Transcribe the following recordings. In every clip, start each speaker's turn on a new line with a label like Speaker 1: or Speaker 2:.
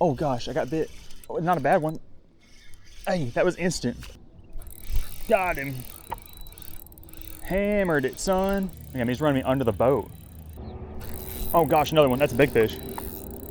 Speaker 1: Oh gosh, I got bit. Oh, not a bad one. Hey, that was instant. Got him. Hammered it, son. Damn, he's running me under the boat. Oh gosh, another one. That's a big fish.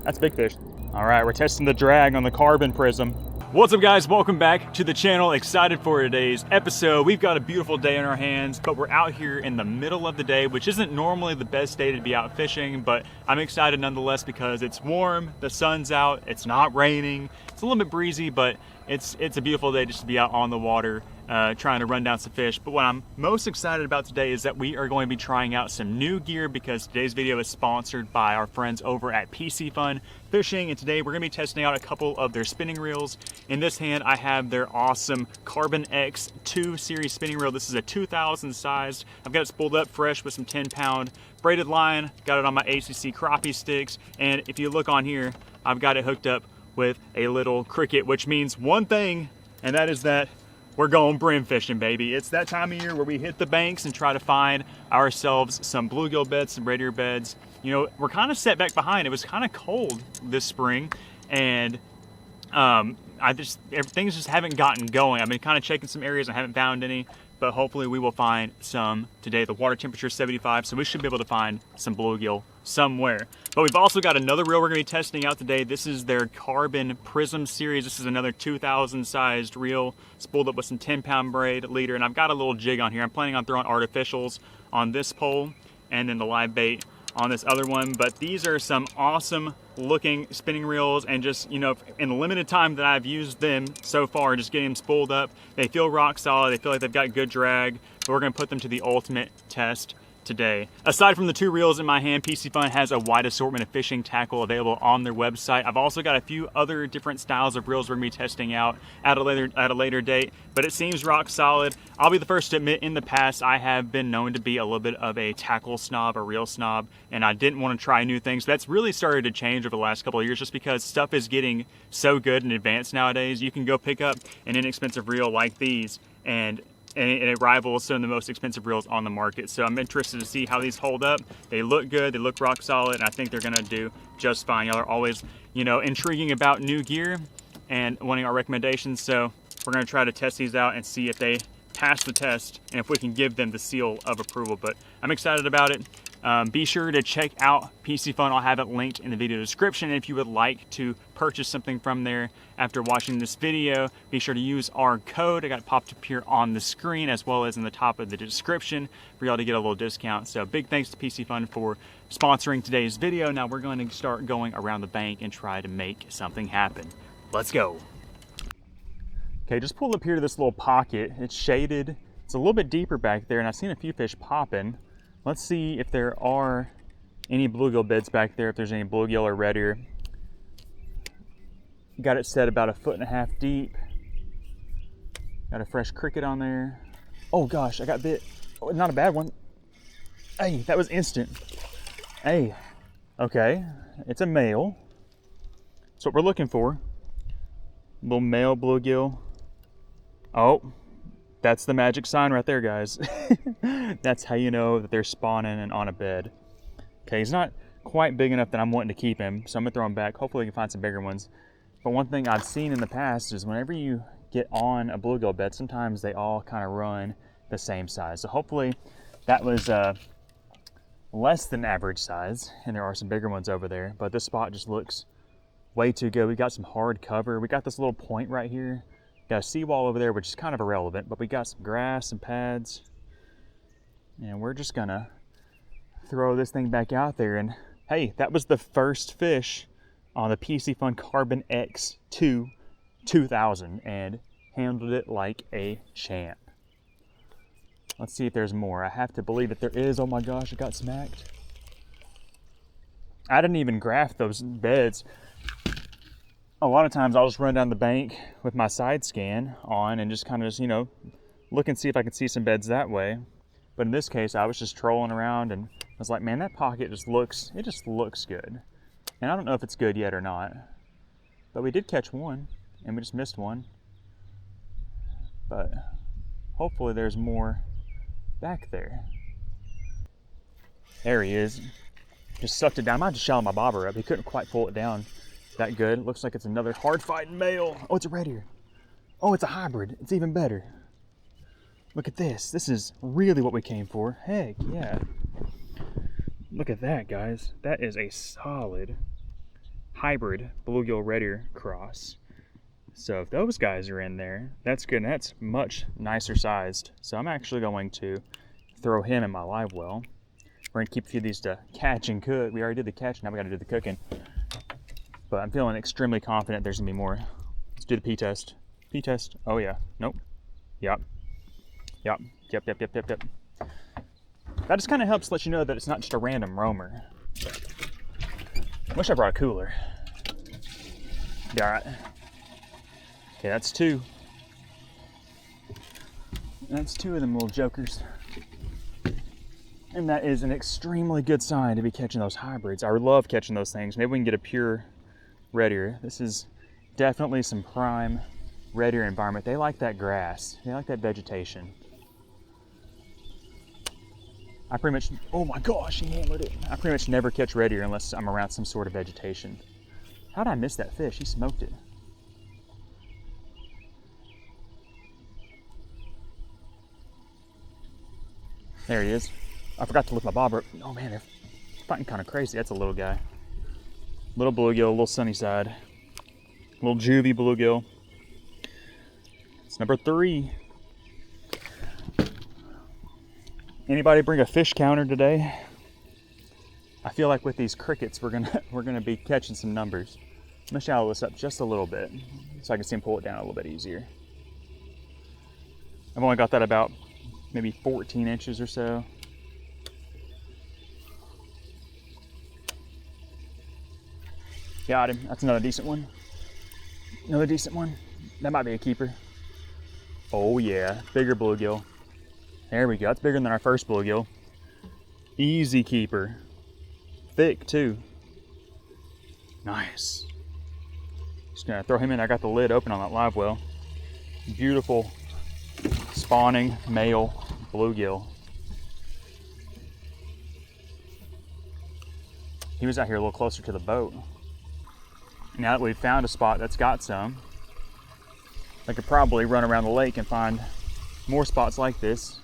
Speaker 1: That's a big fish. All right, we're testing the drag on the carbon prism. What's up, guys? Welcome back to the channel. Excited for today's episode. We've got a beautiful day in our hands, but we're out here in the middle of the day, which isn't normally the best day to be out fishing, but I'm excited nonetheless because it's warm, the sun's out, it's not raining, it's a little bit breezy, but it's a beautiful day just to be out on the water, trying to run down some fish. But what I'm most excited about today is that we are going to be trying out some new gear because today's video is sponsored by our friends over at PC Fun Fishing, and today we're going to be testing out a couple of their spinning reels. In this hand, I have their awesome Carbon X 2 series spinning reel. This is a 2000 sized. I've got it spooled up fresh with some 10-pound braided line. Got it on my ACC Crappie sticks, and if you look on here, I've got it hooked up with a little cricket, which means one thing, and that is that we're going brim fishing, baby. It's that time of year where we hit the banks and try to find ourselves some bluegill beds, some red ear beds. You know, we're kind of set back behind. It was kind of cold this spring, and things just haven't gotten going. I've been kind of checking some areas, I haven't found any, but hopefully we will find some today. The water temperature is 75, so we should be able to find some bluegill somewhere. But we've also got another reel we're going to be testing out today. This is their Carbon Prism series. This is another 2000 sized reel, spooled up with some 10-pound braid leader, and I've got a little jig on here. I'm planning on throwing artificials on this pole and then the live bait on this other one. But these are some awesome looking spinning reels, and just, you know, in the limited time that I've used them so far, just getting them spooled up, they feel rock solid. They feel like they've got good drag, but we're going to put them to the ultimate test today. Aside from the two reels in my hand, PC Fun has a wide assortment of fishing tackle available on their website. I've also got a few other different styles of reels we're going to be testing out at a later date, but it seems rock solid. I'll be the first to admit, in the past I have been known to be a little bit of a tackle snob, a reel snob, and I didn't want to try new things. That's really started to change over the last couple of years just because stuff is getting so good and advanced nowadays. You can go pick up an inexpensive reel like these and it rivals some of the most expensive reels on the market. So I'm interested to see how these hold up. They look good, they look rock solid, and I think they're gonna do just fine. Y'all are always, you know, intriguing about new gear and wanting our recommendations. So we're gonna try to test these out and see if they pass the test and if we can give them the seal of approval. But I'm excited about it. Be sure to check out PC Fun. I'll have it linked in the video description. If you would like to purchase something from there after watching this video, be sure to use our code. I got it popped up here on the screen as well as in the top of the description for y'all to get a little discount. So big thanks to PC Fun for sponsoring today's video. Now we're going to start going around the bank and try to make something happen. Let's go. Okay, just pulled up here to this little pocket. It's shaded. It's a little bit deeper back there, and I've seen a few fish popping. Let's see if there are any bluegill beds back there, if there's any bluegill or red ear. Got it set about 1.5 feet deep. Got a fresh cricket on there. Oh gosh, I got bit. Oh, not a bad one. Hey, that was instant. Hey, okay, it's a male. That's what we're looking for. Little male bluegill. Oh, that's the magic sign right there, guys. That's how you know that they're spawning and on a bed. Okay, he's not quite big enough that I'm wanting to keep him, so I'm gonna throw him back. Hopefully we can find some bigger ones. But one thing I've seen in the past is whenever you get on a bluegill bed, sometimes they all kind of run the same size. So hopefully that was less than average size, and there are some bigger ones over there. But this spot just looks way too good. We got some hard cover. We got this little point right here. Got a seawall over there, which is kind of irrelevant, but we got some grass and pads. And we're just gonna throw this thing back out there. And hey, that was the first fish on the PC Fun Carbon X 2 2000 and handled it like a champ. Let's see if there's more. I have to believe that there is. Oh my gosh, I got smacked. I didn't even graft those beds. A lot of times I'll just run down the bank with my side scan on and just kind of, you know, look and see if I can see some beds that way. But in this case, I was just trolling around and I was like, man, that pocket just looks good. And I don't know if it's good yet or not, but we did catch one and we just missed one. But hopefully there's more back there. There he is. Just sucked it down. I might have just shallow my bobber up. He couldn't quite pull it down That good? Looks like it's another hard fighting male. Oh, it's a red ear. Oh, it's a hybrid. It's even better. Look at this. This is really what we came for. Heck yeah. Look at that, guys. That is a solid hybrid bluegill red ear cross. So if those guys are in there, that's good. And that's much nicer sized. So I'm actually going to throw him in my live well. We're gonna keep a few of these to catch and cook. We already did the catch, now we gotta do the cooking. But I'm feeling extremely confident there's gonna be more. Let's do the pee test. Pee test, oh yeah, nope. Yep. Yep. That just kind of helps let you know that it's not just a random roamer. Wish I brought a cooler. Be all right. Okay, that's two. That's two of them little jokers. And that is an extremely good sign to be catching those hybrids. I love catching those things. Maybe we can get a pure red ear. This is definitely some prime red ear environment. They like that grass. They like that vegetation. I pretty much, oh my gosh, he hammered it. I pretty much never catch red ear unless I'm around some sort of vegetation. How did I miss that fish? He smoked it. There he is. I forgot to lift my bobber. Oh man, they're fighting kind of crazy. That's a little guy. Little bluegill, little sunny side. Little juvie bluegill. It's number 3. Anybody bring a fish counter today? I feel like with these crickets, we're gonna be catching some numbers. I'm gonna shallow this up just a little bit so I can see him pull it down a little bit easier. I've only got that about maybe 14 inches or so. Got him. That's another decent one. Another decent one. That might be a keeper. Oh yeah, bigger bluegill. There we go. That's bigger than our first bluegill. Easy keeper. Thick too. Nice. Just gonna throw him in. I got the lid open on that live well. Beautiful spawning male bluegill. He was out here a little closer to the boat. Now that we've found a spot that's got some, I could probably run around the lake and find more spots like this.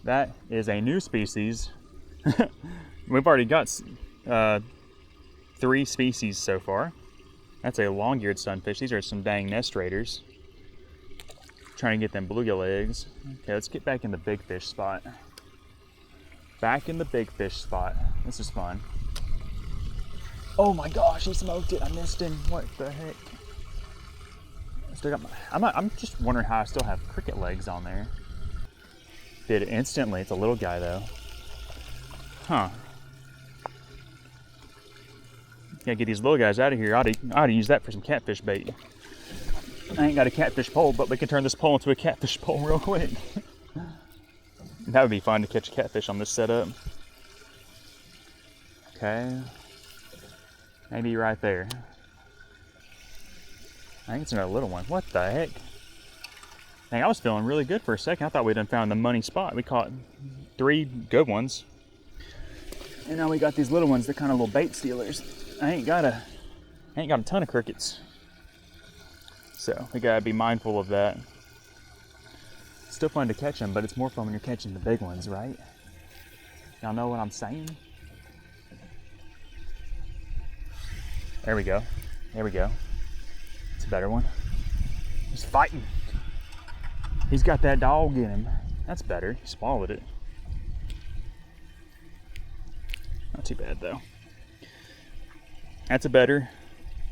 Speaker 1: That is a new species. We've already got 3 species so far. That's a long-eared sunfish. These are some dang nest raiders. Trying to get them bluegill eggs. Okay, let's get back in the big fish spot. Back in the big fish spot. This is fun. Oh my gosh, he smoked it. I missed him. What the heck? I still got I'm just wondering how I still have cricket legs on there. Did it instantly. It's a little guy though. Huh. Gotta get these little guys out of here. I ought to use that for some catfish bait. I ain't got a catfish pole, but we can turn this pole into a catfish pole real quick. That would be fun to catch a catfish on this setup. Okay. Maybe right there. I think it's another little one. What the heck? Dang, I was feeling really good for a second. I thought we'd done found the money spot. We caught 3 good ones. And now we got these little ones. They're kind of little bait stealers. I ain't got a ton of crickets. So we gotta be mindful of that. Still fun to catch them, but it's more fun when you're catching the big ones, right? Y'all know what I'm saying? There we go. There we go. It's a better one. He's fighting. He's got that dog in him. That's better. He swallowed it. Not too bad though. That's a better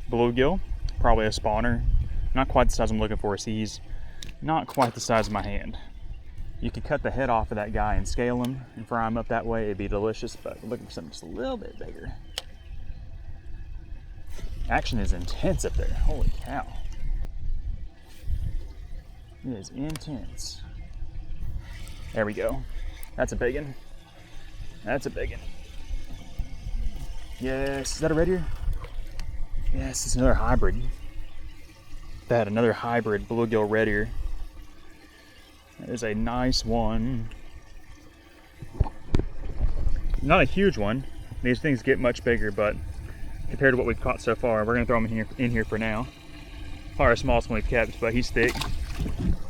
Speaker 1: bluegill. Probably a spawner. Not quite the size I'm looking for. See, he's not quite the size of my hand. You could cut the head off of that guy and scale him and fry him up that way. It'd be delicious, but I'm looking for something just a little bit bigger. Action is intense up there. Holy cow. It is intense. There we go. That's a big one. That's a big one. Yes. Is that a red ear? Yes, it's another hybrid. That another hybrid bluegill red ear. That is a nice one. Not a huge one. These things get much bigger, but compared to what we've caught so far. We're gonna throw him in here for now. Probably our smallest one we've kept, but he's thick.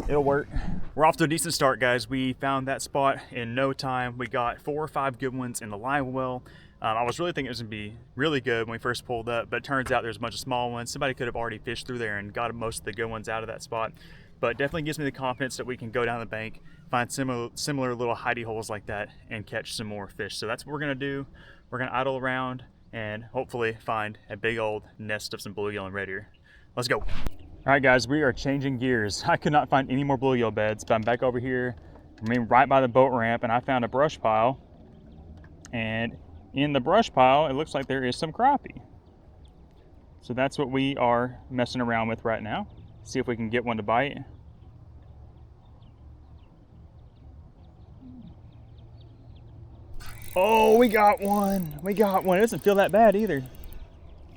Speaker 1: It'll work. We're off to a decent start, guys. We found that spot in no time. We got 4 or 5 good ones in the live well. I was really thinking it was gonna be really good when we first pulled up, but it turns out there's a bunch of small ones. Somebody could have already fished through there and got most of the good ones out of that spot. But definitely gives me the confidence that we can go down the bank, find similar little hidey holes like that, and catch some more fish. So that's what we're gonna do. We're gonna idle around and hopefully find a big old nest of some bluegill and red ear. Let's go. All right, guys, we are changing gears. I could not find any more bluegill beds, but I'm back over here, right by the boat ramp, and I found a brush pile. And in the brush pile, it looks like there is some crappie. So that's what we are messing around with right now. See if we can get one to bite. Oh, we got one. We got one. It doesn't feel that bad either.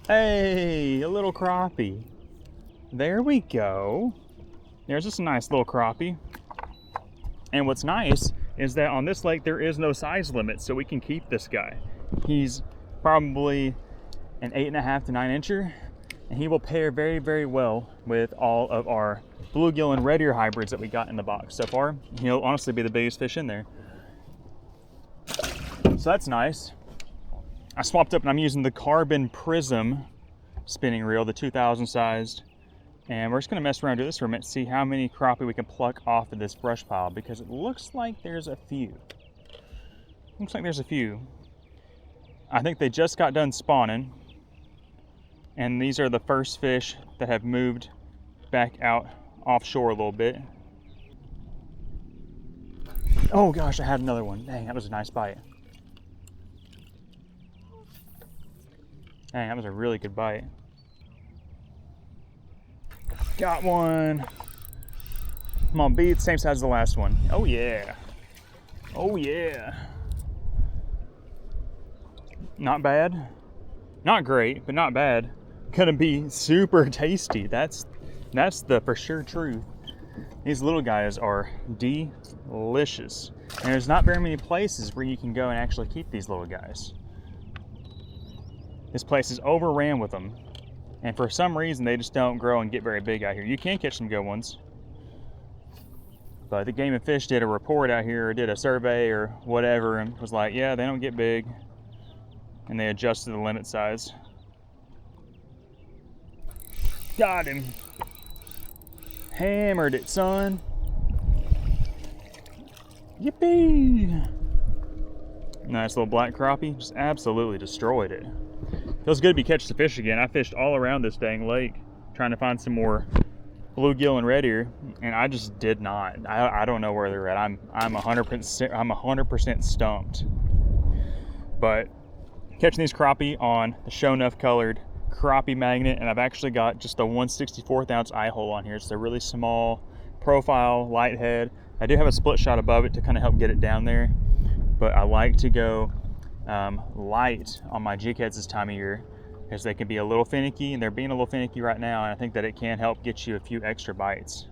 Speaker 1: Hey, a little crappie. There we go. There's just a nice little crappie. And what's nice is that on this lake, there is no size limit, so we can keep this guy. He's probably an 8.5 to 9 incher, and he will pair very, very well with all of our bluegill and red ear hybrids that we got in the box so far. He'll honestly be the biggest fish in there. So that's nice. I swapped up and I'm using the Carbon Prism spinning reel, the 2000 sized. And we're just gonna mess around, do this for a minute, see how many crappie we can pluck off of this brush pile, because it looks like there's a few. Looks like there's a few. I think they just got done spawning. And these are the first fish that have moved back out offshore a little bit. Oh gosh, I had another one. Dang, that was a nice bite. Dang, that was a really good bite. Got one. Come on, be the same size as the last one. Oh yeah. Oh yeah. Not bad. Not great, but not bad. Gonna be super tasty. That's the for sure truth. These little guys are delicious. And there's not very many places where you can go and actually keep these little guys. This place is overran with them. And for some reason, they just don't grow and get very big out here. You can catch some good ones. But the Game and Fish did a report out here, or did a survey or whatever, and was like, yeah, they don't get big. And they adjusted the limit size. Got him. Hammered it, son. Yippee. Nice little black crappie. Just absolutely destroyed it. Feels good to be catching the fish again. I fished all around this dang lake trying to find some more bluegill and red ear, and I just did not. I don't know where they're at. I'm 100% stumped. But catching these crappie on the show enough colored crappie magnet, and I've actually got just a 1/64th ounce eye hole on here. It's a really small profile light head. I do have a split shot above it to kind of help get it down there, but I like to go light on my jig heads this time of year, because they can be a little finicky, and they're being a little finicky right now, and I think that it can help get you a few extra bites.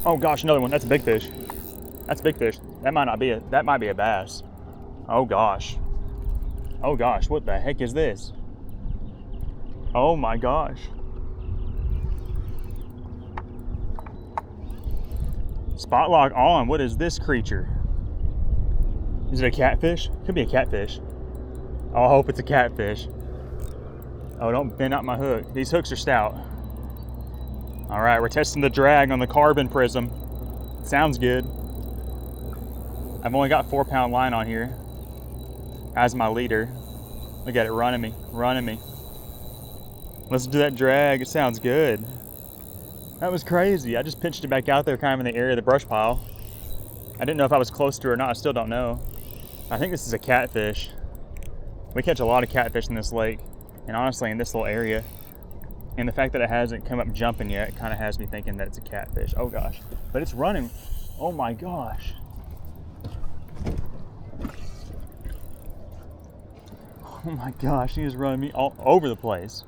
Speaker 1: Oh gosh, another one. That's a big fish. That's a big fish. That might be a bass. Oh gosh. Oh gosh, what the heck is this? Oh my gosh. Spot lock on. What is this creature? Is it a catfish? Could be a catfish. Oh, I hope it's a catfish. Oh, don't bend out my hook. These hooks are stout. All right, we're testing the drag on the Carbon Prism. Sounds good. I've only got 4-pound line on here as my leader. Look at it running me, running me. Let's do that drag. It sounds good. That was crazy. I just pitched it back out there kind of in the area of the brush pile. I didn't know if I was close to it or not. I still don't know. I think this is a catfish. We catch a lot of catfish in this lake, and honestly in this little area. And the fact that it hasn't come up jumping yet kind of has me thinking that it's a catfish. Oh gosh, but it's running. Oh my gosh. Oh my gosh, he is running me all over the place.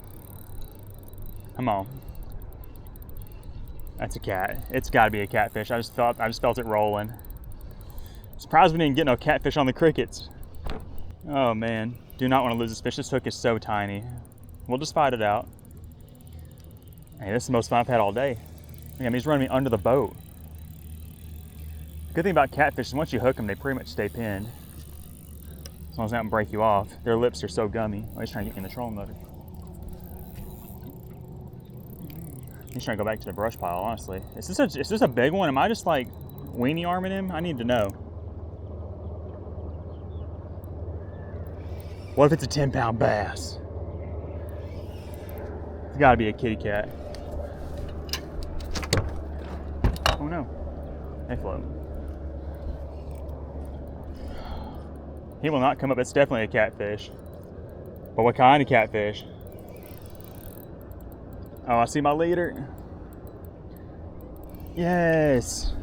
Speaker 1: Come on. That's a cat. It's gotta be a catfish. I just felt it rolling. Surprised we didn't get no catfish on the crickets. Oh man, do not want to lose this fish. This hook is so tiny. We'll just fight it out. Hey, this is the most fun I've had all day. Look, he's running me under the boat. Good thing about catfish is once you hook them, they pretty much stay pinned. As long as they don't break you off. Their lips are so gummy. Oh, he's trying to get me in the trolling motor. He's trying to go back to the brush pile, honestly. Is this a big one? Am I just like weenie arming him? I need to know. What if it's a 10-pound bass? It's gotta be a kitty cat. Oh no, they float. He will not come up. It's definitely a catfish. But what kind of catfish? Oh, I see my leader. Yes.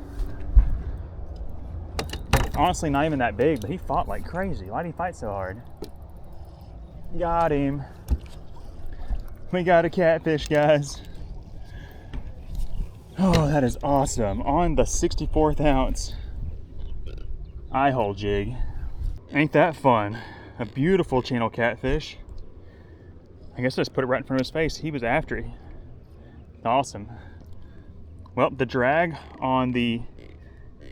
Speaker 1: Honestly, not even that big, but he fought like crazy. Why did he fight so hard? Got him. We got a catfish, guys. Oh, that is awesome. On the 64th ounce eye hole jig. Ain't that fun? A beautiful channel catfish. I guess I just put it right in front of his face. He was after it. Awesome. Well, the drag on the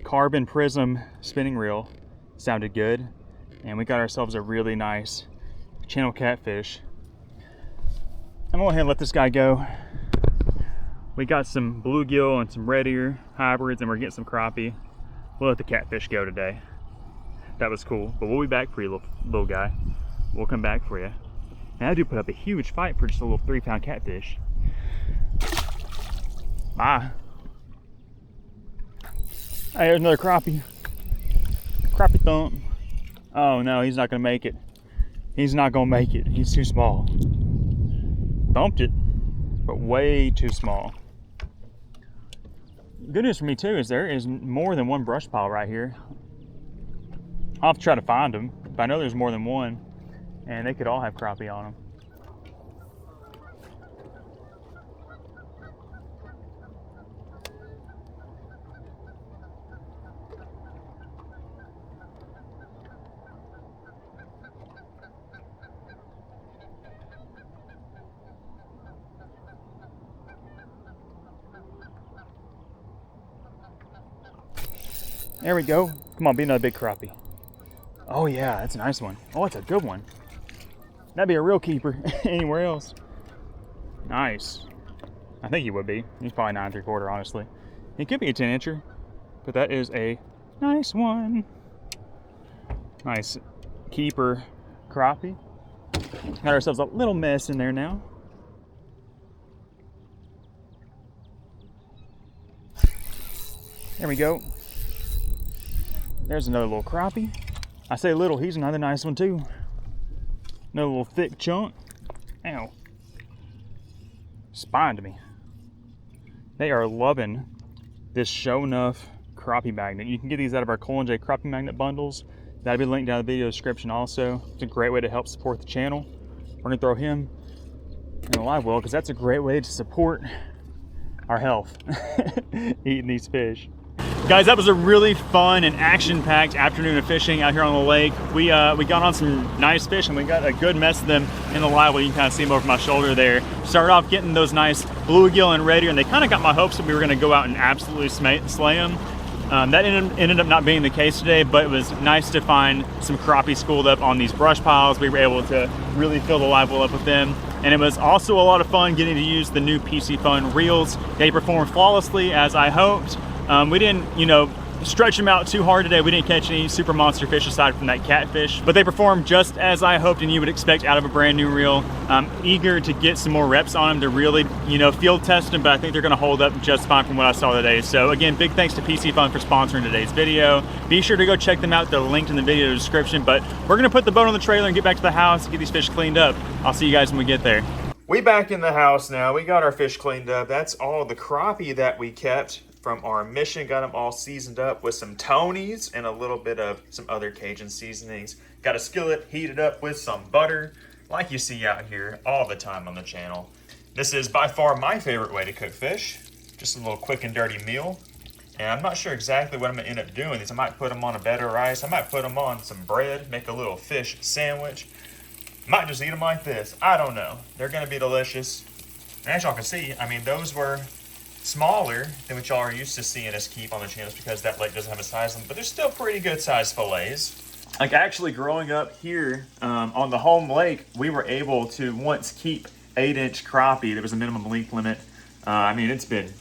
Speaker 1: carbon prism spinning reel sounded good, and we got ourselves a really nice channel catfish. I'm gonna go ahead and let this guy go. We got some bluegill and some red ear hybrids, and we're getting some crappie. We'll let the catfish go today. That was cool, but we'll be back for you, little guy. We'll come back for you. And I do put up a huge fight for just a little 3-pound catfish. Bye. Hey, there's another crappie. Crappie thump. Oh no, he's not gonna make it. He's not gonna make it. He's too small. Thumped it, but way too small. Good news for me too is there is more than one brush pile right here. I'll have to try to find them, but I know there's more than one, and they could all have crappie on them. There we go. Come on, be another big crappie. Oh yeah, that's a nice one. Oh, it's a good one. That'd be a real keeper anywhere else. Nice. I think he would be. He's probably 9 3/4, honestly. He could be a 10-incher, but that is a nice one. Nice keeper crappie. Got ourselves a little mess in there now. There we go. There's another little crappie. I say little, he's another nice one too. Another little thick chunk. Ow. Spined me. They are loving this Show Enough crappie magnet. You can get these out of our Cole & J crappie magnet bundles. That'll be linked down in the video description also. It's a great way to help support the channel. We're gonna throw him in the live well because that's a great way to support our health, eating these fish. Guys, that was a really fun and action-packed afternoon of fishing out here on the lake. We got on some nice fish, and we got a good mess of them in the live well. You can kind of see them over my shoulder there. Started off getting those nice bluegill and red ear, and they kind of got my hopes that we were going to go out and absolutely slay them. That ended up not being the case today, but it was nice to find some crappie schooled up on these brush piles. We were able to really fill the live well up with them. And it was also a lot of fun getting to use the new PC Fun reels. They performed flawlessly as I hoped. We didn't, stretch them out too hard today. We didn't catch any super monster fish aside from that catfish, but they performed just as I hoped and you would expect out of a brand new reel. I'm eager to get some more reps on them to really, field test them, but I think they're gonna hold up just fine from what I saw today. So again, big thanks to PC Fun for sponsoring today's video. Be sure to go check them out. They're linked in the video description, but we're gonna put the boat on the trailer and get back to the house and get these fish cleaned up. I'll see you guys when we get there. We back in the house now. We got our fish cleaned up. That's all the crappie that we kept from our mission. Got them all seasoned up with some Tonys and a little bit of some other Cajun seasonings. Got a skillet heated up with some butter, like you see out here all the time on the channel. This is by far my favorite way to cook fish. Just a little quick and dirty meal. And I'm not sure exactly what I'm gonna end up doing these. I might put them on a bed of rice. I might put them on some bread, make a little fish sandwich. Might just eat them like this. I don't know. They're gonna be delicious. And as y'all can see, I mean, those were smaller than what y'all are used to seeing us keep on the channels because that lake doesn't have a size limit, but they're still pretty good sized fillets. Like actually growing up here on the home lake, we were able to once keep 8-inch crappie. There was a minimum length limit. I mean, it's been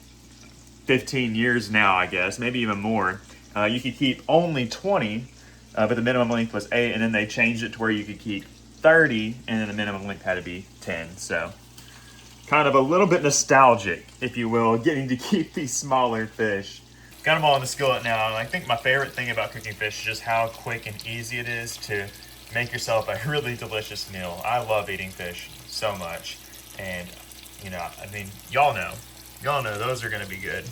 Speaker 1: 15 years now, I guess, maybe even more. You could keep only 20, but the minimum length was 8, and then they changed it to where you could keep 30, and then the minimum length had to be 10. So kind of a little bit nostalgic, if you will, getting to keep these smaller fish. Got them all in the skillet now, and I think my favorite thing about cooking fish is just how quick and easy it is to make yourself a really delicious meal. I love eating fish so much, and you know, I mean, y'all know those are gonna be good.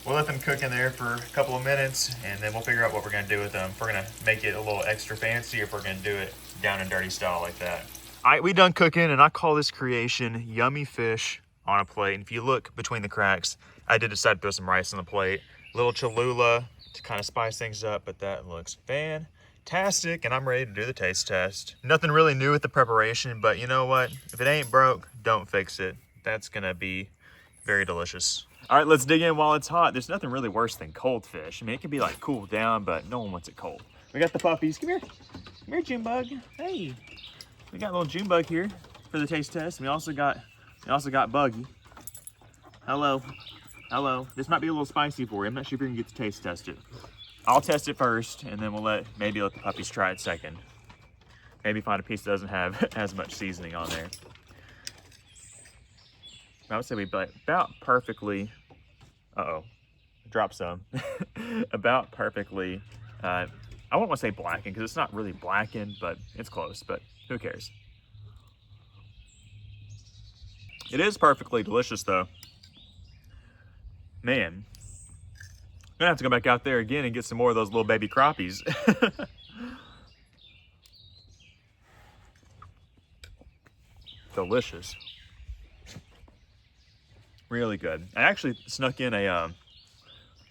Speaker 1: We'll let them cook in there for a couple of minutes, and then we'll figure out what we're gonna do with them. If we're gonna make it a little extra fancy, or if we're gonna do it down and dirty style like that. All right, we done cooking, and I call this creation yummy fish on a plate. And if you look between the cracks, I did decide to throw some rice on the plate. A little Cholula to kind of spice things up, but that looks fantastic, and I'm ready to do the taste test. Nothing really new with the preparation, but you know what? If it ain't broke, don't fix it. That's gonna be very delicious. All right, let's dig in while it's hot. There's nothing really worse than cold fish. I mean, it can be like cooled down, but no one wants it cold. We got the puppies. Come here. Come here, June bug. Hey. We got a little June bug here for the taste test. We also got Buggy. Hello. Hello. This might be a little spicy for you. I'm not sure if you can get the taste tested. I'll test it first, and then we'll maybe let the puppies try it second. Maybe find a piece that doesn't have as much seasoning on there. I would say we about perfectly, drop some, about perfectly, I won't want to say blackened because it's not really blackened, but it's close, but who cares? It is perfectly delicious though. Man, I'm gonna have to go back out there again and get some more of those little baby crappies. Delicious. Really good. I actually snuck in a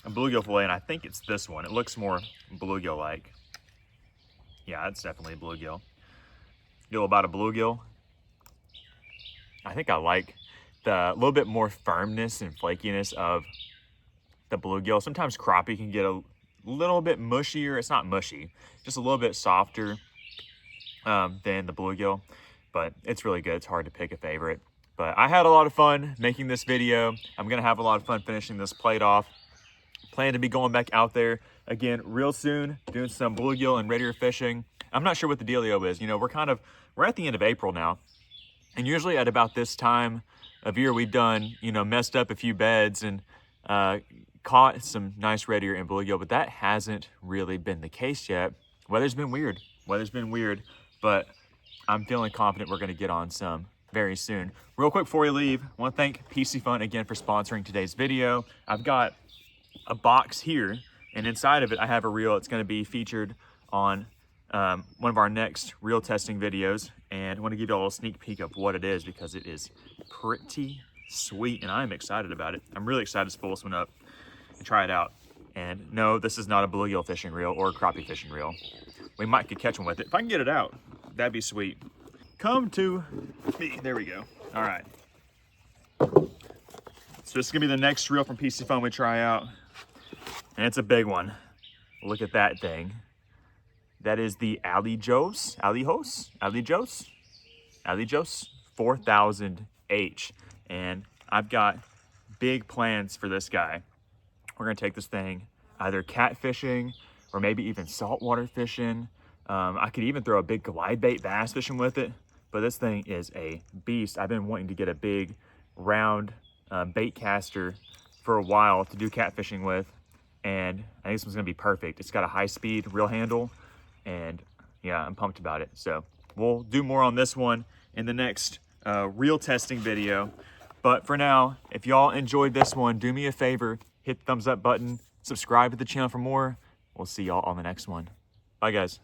Speaker 1: bluegill fillet, and I think it's this one. It looks more bluegill-like. Yeah, it's definitely a bluegill. You know about a bluegill? I think I like the little bit more firmness and flakiness of the bluegill. Sometimes crappie can get a little bit mushier. It's not mushy, just a little bit softer than the bluegill, but it's really good. It's hard to pick a favorite. But I had a lot of fun making this video. I'm gonna have a lot of fun finishing this plate off. Plan to be going back out there again real soon, doing some bluegill and red ear fishing. I'm not sure what the dealio is. You know, we're at the end of April now. And usually at about this time of year, we've done, you know, messed up a few beds and caught some nice red ear and bluegill, but that hasn't really been the case yet. Weather's been weird, but I'm feeling confident we're gonna get on some very soon. Real quick before we leave, I want to thank PC Fun again for sponsoring today's video. I've got a box here, and inside of it I have a reel. It's going to be featured on one of our next reel testing videos, and I want to give you all a little sneak peek of what it is because it is pretty sweet, and I'm excited about it. I'm really excited to spool this one up and try it out. And no, this is not a bluegill fishing reel or a crappie fishing reel. We might could catch one with it. If I can get it out, that'd be sweet. Come to me. There we go. All right. So this is gonna be the next reel from PC Fun we try out, and it's a big one. Look at that thing. That is the Alijos 4000H, and I've got big plans for this guy. We're gonna take this thing either catfishing or maybe even saltwater fishing. I could even throw a big glide bait bass fishing with it, but this thing is a beast. I've been wanting to get a big round bait caster for a while to do catfishing with, and I think this one's gonna be perfect. It's got a high speed reel handle, and yeah, I'm pumped about it. So we'll do more on this one in the next reel testing video. But for now, if y'all enjoyed this one, do me a favor, hit the thumbs up button, subscribe to the channel for more. We'll see y'all on the next one. Bye, guys.